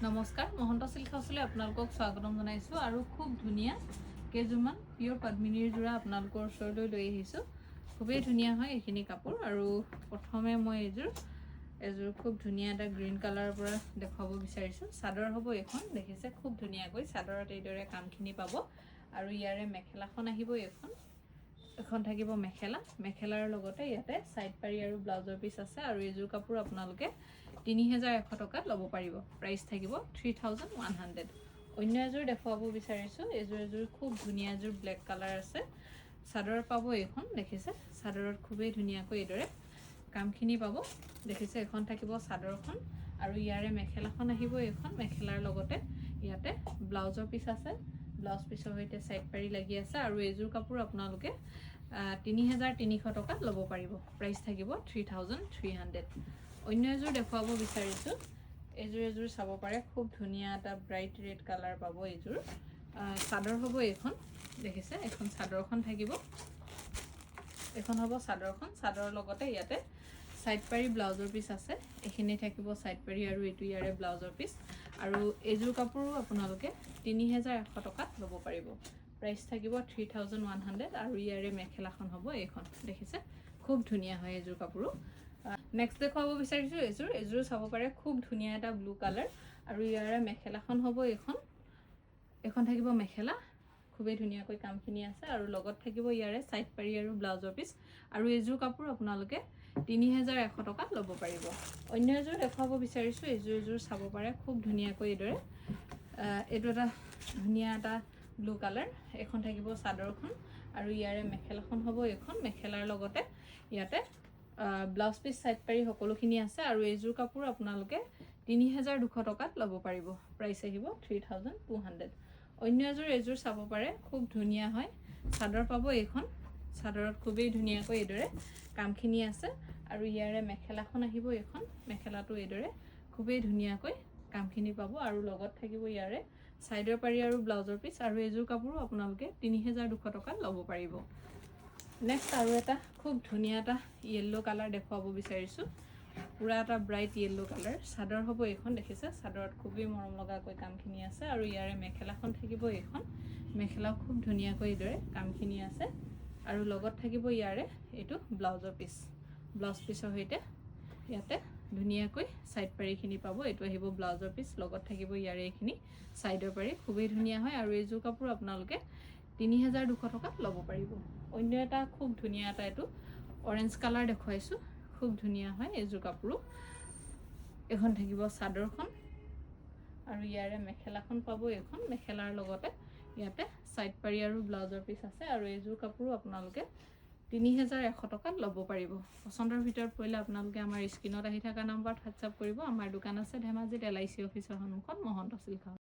নমস্কাৰ মহন্ত সিল্ক হাউচলৈ আপোনালোকক স্বাগতম জনাইছো আৰু খুব ধুনীয়া কেজুমান পিওৰ পদ্মিনীৰ জোৰা আপোনালোকৰ ওচৰলৈ লৈ আহিছো। খুবেই ধুনীয়া হয় এইখিনি কাপোৰ আৰু প্ৰথমে মই এযোৰ খুব ধুনীয়া এটা গ্ৰীণ কালাৰৰ পৰা দেখাব বিচাৰিছো। চাদৰ হ'ব এখন, দেখিছে খুব ধুনীয়াকৈ চাদৰত এইদৰে কামখিনি পাব আৰু ইয়াৰে মেখেলাখন আহিব এখন থাকিব মেখেলাৰ লগতে ইয়াতে সাইড পাৰি আৰু ব্লাউজৰ পিস আছে আৰু এইযোৰ কাপোৰ আপোনালোকে 3100 টকাত ল'ব পাৰিব। প্ৰাইস থাকিব 3100। অন্য এযোৰ দেখুৱাব বিচাৰিছো। এযোৰ খুব ধুনীয়া এযোৰ ব্লেক কালাৰ আছে। চাদৰ পাব এখন, দেখিছে চাদৰত খুবেই ধুনীয়াকৈ এইদৰে কামখিনি পাব। দেখিছে এখন থাকিব চাদৰখন আৰু ইয়াৰে মেখেলাখন আহিব এখন, মেখেলাৰ লগতে ইয়াতে ব্লাউজৰ পিস আছে। ব্লাউজ পিসৰ সৈতে সাইড পাৰি লাগি আছে আৰু এইযোৰ কাপোৰ আপোনালোকে 3300 টকাত ল'ব পাৰিব। প্ৰাইস থাকিব 3300। অন্য এযোৰ দেখুৱাব বিচাৰিছো। এযোৰ চাব পাৰে, খুব ধুনীয়া এটা ব্ৰাইট ৰেড কালাৰ পাব। এযোৰ চাদৰ হ'ব এখন, দেখিছে এখন চাদৰখন থাকিব। এখন হ'ব চাদৰখন, চাদৰৰ লগতে ইয়াতে সাইড পাৰি ব্লাউজৰ পিস আছে। এইখিনি থাকিব সাইড পাৰি আৰু এইটো ইয়াৰে ব্লাউজৰ পিস আৰু এইযোৰ কাপোৰো আপোনালোকে 3100 টকাত ল'ব পাৰিব। প্ৰাইস থাকিব 3100 আৰু ইয়াৰে মেখেলাখন হ'ব এইখন, দেখিছে খুব ধুনীয়া হয় এইযোৰ কাপোৰো। নেক্সট দেখুৱাব বিচাৰিছো এযোৰ চাব পাৰে, খুব ধুনীয়া এটা ব্লু কালাৰ আৰু ইয়াৰে মেখেলাখন হ'ব এখন থাকিব মেখেলা। খুবেই ধুনীয়াকৈ কামখিনি আছে আৰু লগত থাকিব ইয়াৰে সাইড পাৰি আৰু ব্লাউজৰ পিস আৰু এইযোৰ কাপোৰ আপোনালোকে 3100 টকাত ল'ব পাৰিব। অন্য এযোৰ দেখুৱাব বিচাৰিছো। এযোৰ চাব পাৰে, খুব ধুনীয়াকৈ এইদৰে এইটো এটা ধুনীয়া এটা ব্লু কালাৰ। এখন থাকিব চাদৰখন আৰু ইয়াৰে মেখেলাখন হ'ব এখন, মেখেলাৰ লগতে ইয়াতে ব্লাউজ পিস সাইড পাৰি সকলোখিনি আছে আৰু এইযোৰ কাপোৰ আপোনালোকে 3200 টকাত ল'ব পাৰিব। প্ৰাইস আহিব 3200। অন্য এযোৰ চাব পাৰে, খুব ধুনীয়া হয়। চাদৰ পাব এখন, চাদৰত খুবেই ধুনীয়াকৈ এইদৰে কামখিনি আছে আৰু ইয়াৰে মেখেলাখন আহিব এখন, মেখেলাটো এইদৰে খুবেই ধুনীয়াকৈ কামখিনি পাব আৰু লগত থাকিব ইয়াৰে সাইডৰ পাৰি আৰু ব্লাউজৰ পিস আৰু এইযোৰ কাপোৰো আপোনালোকে 3200 টকাত ল'ব পাৰিব। নেক্সট আৰু এটা খুব ধুনীয়া এটা ইয়েলো কালাৰ দেখুৱাব বিচাৰিছো। পুৰা এটা ব্ৰাইট ইয়েলো কালাৰ। চাদৰ হ'ব এখন, দেখিছে চাদৰত খুবেই মৰম লগাকৈ কামখিনি আছে আৰু ইয়াৰে মেখেলাখন থাকিব এখন, মেখেলাও খুব ধুনীয়াকৈ এইদৰে কামখিনি আছে আৰু লগত থাকিব ইয়াৰে এইটো ব্লাউজৰ পিস। ব্লাউজ পিসৰ সৈতে ইয়াতে ধুনীয়াকৈ সাইড পাৰিখিনি পাব। এইটো আহিব ব্লাউজৰ পিস, লগত থাকিব ইয়াৰে এইখিনি সাইডৰ পাৰি। খুবেই ধুনীয়া হয় আৰু এইযোৰ কাপোৰ আপোনালোকে 3200 টকাত ল'ব পাৰিব। অন্য এটা খুব ধুনীয়া এটা এইটো অৰেঞ্জ কালাৰ দেখুৱাইছো। খুব ধুনীয়া হয় এইযোৰ কাপোৰো। এখন থাকিব চাদৰখন আৰু ইয়াৰে মেখেলাখন পাব এখন, মেখেলাৰ লগতে ইয়াতে সাইড পাৰি আৰু ব্লাউজৰ পিস আছে আৰু এইযোৰ কাপোৰো আপোনালোকে 3100 টকাত ল'ব পাৰিব। পছন্দৰ ভিতৰত পৰিলে আপোনালোকে আমাৰ স্ক্ৰীনত আহি থকা নম্বৰত হোৱাটছআপ কৰিব। আমাৰ দোকান আছে ধেমাজিত LIC অফিচৰ সন্মুখত মহন্ত সিল্ক হাউচ।